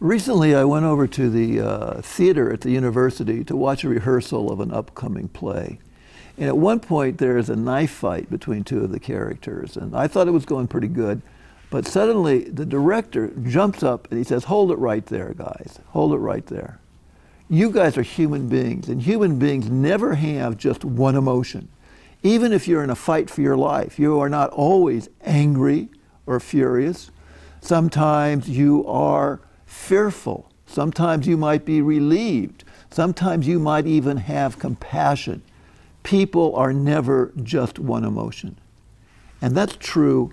Recently, I went over to the theater at the university to watch a rehearsal of an upcoming play. And at one point, there is a knife fight between two of the characters. And I thought it was going pretty good. But suddenly, the director jumps up and he says, "Hold it right there, guys. Hold it right there. You guys are human beings, and human beings never have just one emotion. Even if you're in a fight for your life, you are not always angry or furious. Sometimes you are fearful. Sometimes you might be relieved. Sometimes you might even have compassion. People are never just one emotion." And that's true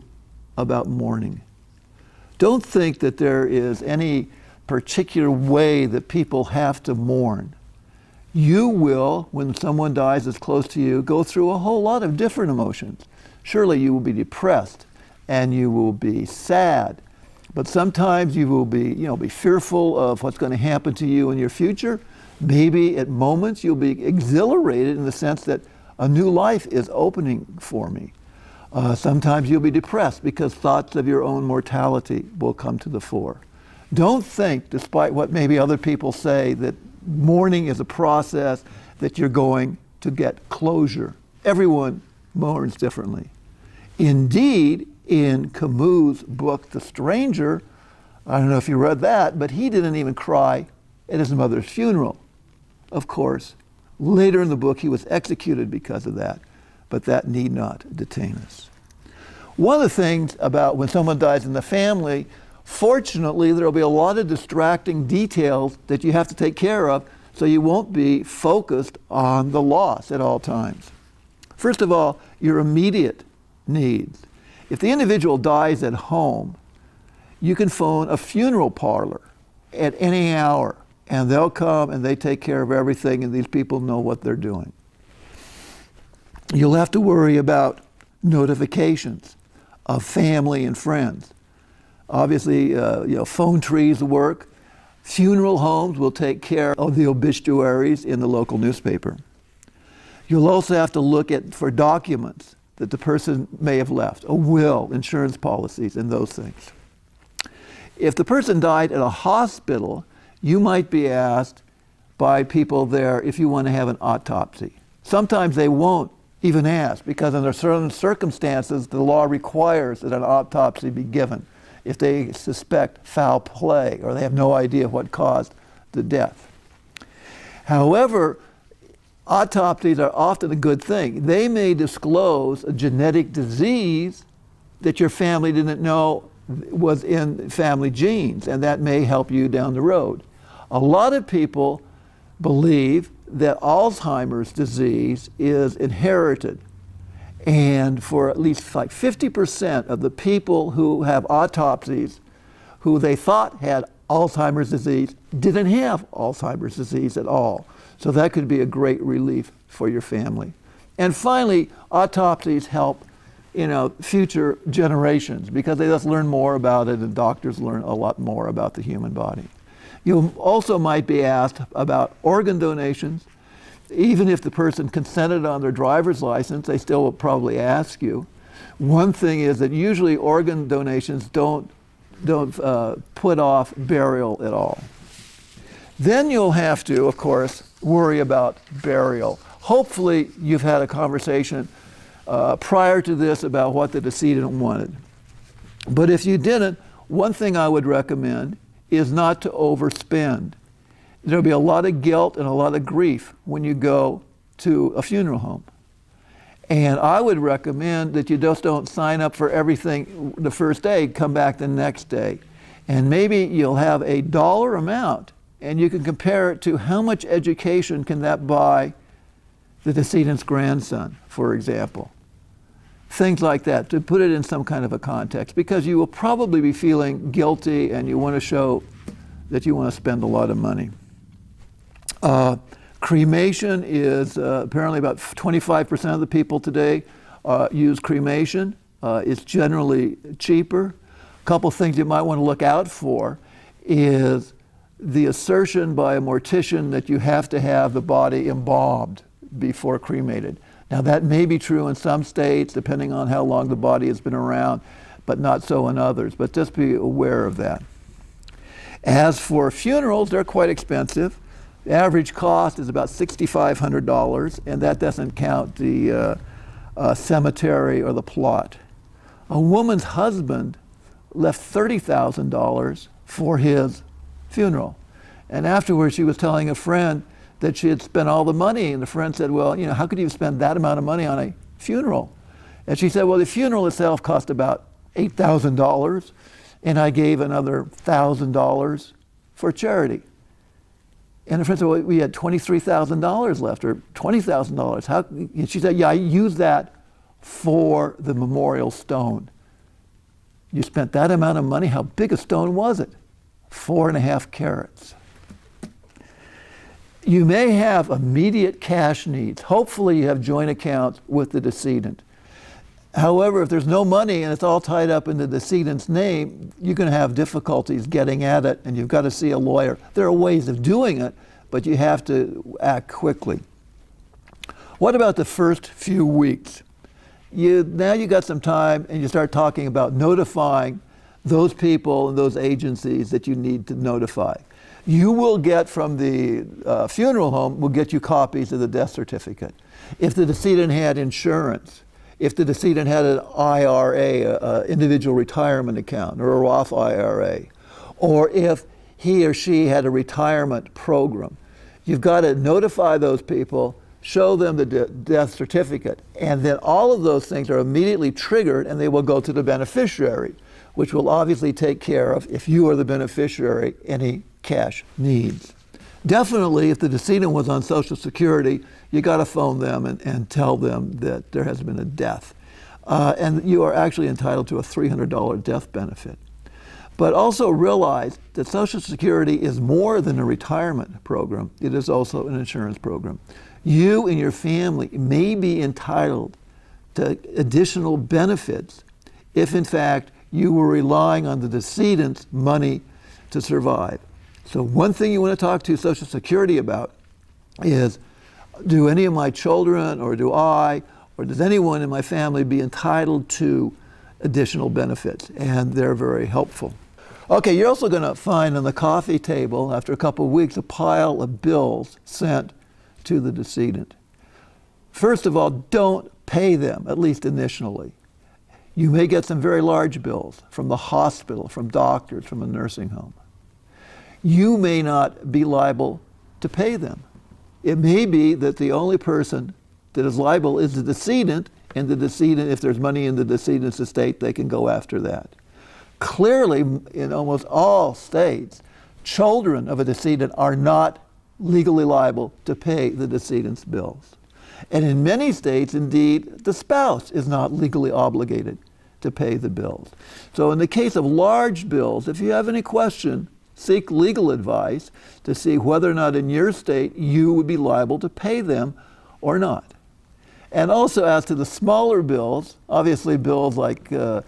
about mourning. Don't think that there is any particular way that people have to mourn. You will, when someone dies that's close to you, go through a whole lot of different emotions. Surely you will be depressed and you will be sad, but sometimes you will be fearful of what's going to happen to you in your future. Maybe at moments you'll be exhilarated in the sense that a new life is opening for me. Sometimes you'll be depressed because thoughts of your own mortality will come to the fore. Don't think, despite what maybe other people say, that mourning is a process that you're going to get closure. Everyone mourns differently. Indeed, in Camus' book, The Stranger, I don't know if you read that, but he didn't even cry at his mother's funeral. Of course, later in the book, he was executed because of that, but that need not detain us. One of the things about when someone dies in the family, fortunately, there will be a lot of distracting details that you have to take care of, so you won't be focused on the loss at all times. First of all, your immediate needs. If the individual dies at home, you can phone a funeral parlor at any hour, and they'll come and they take care of everything, and these people know what they're doing. You'll have to worry about notifications of family and friends. Obviously, phone trees work. Funeral homes will take care of the obituaries in the local newspaper. You'll also have to look for documents that the person may have left, a will, insurance policies, and those things. If the person died at a hospital, you might be asked by people there if you want to have an autopsy. Sometimes they won't even ask, because under certain circumstances, the law requires that an autopsy be given if they suspect foul play or they have no idea what caused the death. However, autopsies are often a good thing. They may disclose a genetic disease that your family didn't know was in family genes, and that may help you down the road. A lot of people believe that Alzheimer's disease is inherited. And for at least like 50% of the people who have autopsies who they thought had Alzheimer's disease didn't have Alzheimer's disease at all. So that could be a great relief for your family. And finally, autopsies help future generations because they just learn more about it, and doctors learn a lot more about the human body. You also might be asked about organ donations. Even if the person consented on their driver's license, they still will probably ask you. One thing is that usually organ donations don't put off burial at all. Then you'll have to, of course, worry about burial. Hopefully you've had a conversation prior to this about what the decedent wanted. But if you didn't, one thing I would recommend is not to overspend. There'll be a lot of guilt and a lot of grief when you go to a funeral home. And I would recommend that you just don't sign up for everything the first day, come back the next day. And maybe you'll have a dollar amount, and you can compare it to how much education can that buy the decedent's grandson, for example. Things like that, to put it in some kind of a context, because you will probably be feeling guilty and you want to show that you want to spend a lot of money. Cremation is apparently about 25% of the people today use cremation. It's generally cheaper. A couple things you might want to look out for is the assertion by a mortician that you have to have the body embalmed before cremated. Now that may be true in some states, depending on how long the body has been around, but not so in others. But just be aware of that. As for funerals, they're quite expensive. The average cost is about $6,500, and that doesn't count the cemetery or the plot. A woman's husband left $30,000 for his funeral. And afterwards, she was telling a friend that she had spent all the money, and the friend said, well, how could you spend that amount of money on a funeral? And she said, well, the funeral itself cost about $8,000, and I gave another $1,000 for charity. And the friend said, well, we had $23,000 left, or $20,000. And she said, yeah, I used that for the memorial stone. You spent that amount of money. How big a stone was it? 4.5 carats. You may have immediate cash needs. Hopefully you have joint accounts with the decedent. However, if there's no money and it's all tied up in the decedent's name, you're going to have difficulties getting at it, and you've got to see a lawyer. There are ways of doing it, but you have to act quickly. What about the first few weeks? Now you got some time, and you start talking about notifying those people and those agencies that you need to notify. You will get from the funeral home, will get you copies of the death certificate. If the decedent had insurance, if the decedent had an IRA, individual retirement account, or a Roth IRA, or if he or she had a retirement program, you've got to notify those people, show them the death certificate, and then all of those things are immediately triggered, and they will go to the beneficiary, which will obviously take care of, if you are the beneficiary, any cash needs. Definitely, if the decedent was on Social Security, you got to phone them and tell them that there has been a death. And you are actually entitled to a $300 death benefit. But also realize that Social Security is more than a retirement program. It is also an insurance program. You and your family may be entitled to additional benefits if, in fact, you were relying on the decedent's money to survive. So one thing you want to talk to Social Security about is, do any of my children, or do I, or does anyone in my family be entitled to additional benefits? And they're very helpful. Okay, you're also going to find on the coffee table, after a couple of weeks, a pile of bills sent to the decedent. First of all, don't pay them, at least initially. You may get some very large bills from the hospital, from doctors, from a nursing home. You may not be liable to pay them. It may be that the only person that is liable is the decedent, and the decedent, if there's money in the decedent's estate, they can go after that. Clearly, in almost all states, children of a decedent are not legally liable to pay the decedent's bills. And in many states, indeed, the spouse is not legally obligated to pay the bills. So in the case of large bills, if you have any question, seek legal advice to see whether or not in your state you would be liable to pay them or not. And also, as to the smaller bills, obviously bills like the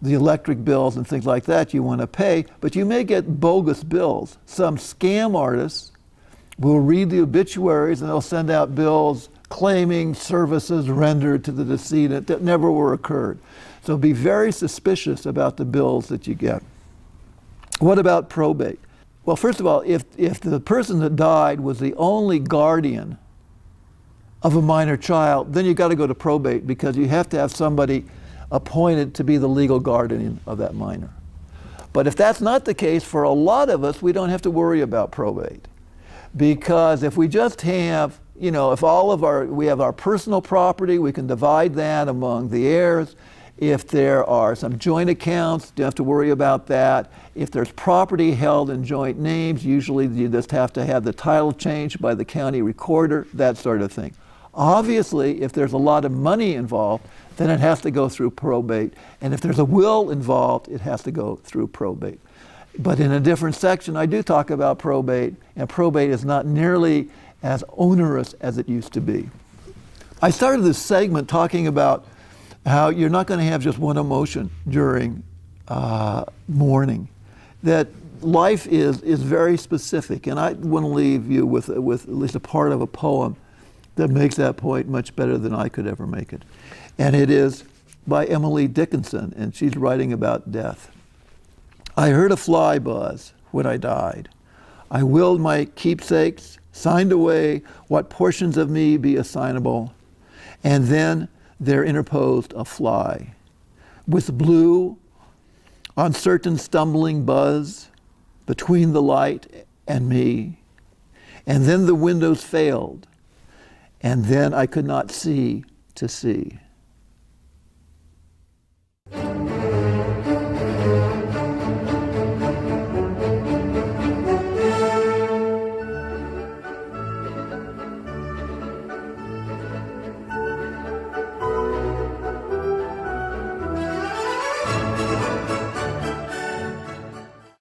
electric bills and things like that you want to pay, but you may get bogus bills. Some scam artists will read the obituaries and they'll send out bills claiming services rendered to the decedent that never were occurred. So be very suspicious about the bills that you get. What about probate? Well, first of all, if the person that died was the only guardian of a minor child, then you've got to go to probate, because you have to have somebody appointed to be the legal guardian of that minor. But if that's not the case, for a lot of us, we don't have to worry about probate. Because if we just have, if we have our personal property, we can divide that among the heirs. If there are some joint accounts, you don't have to worry about that. If there's property held in joint names, usually you just have to have the title changed by the county recorder, that sort of thing. Obviously, if there's a lot of money involved, then it has to go through probate. And if there's a will involved, it has to go through probate. But in a different section, I do talk about probate, and probate is not nearly as onerous as it used to be. I started this segment talking about how you're not going to have just one emotion during mourning, that life is very specific. And I want to leave you with at least a part of a poem that makes that point much better than I could ever make it. And it is by Emily Dickinson, and she's writing about death. I heard a fly buzz when I died. I willed my keepsakes, signed away what portions of me be assignable, and then there interposed a fly, with blue, uncertain stumbling buzz between the light and me, and then the windows failed, and then I could not see to see.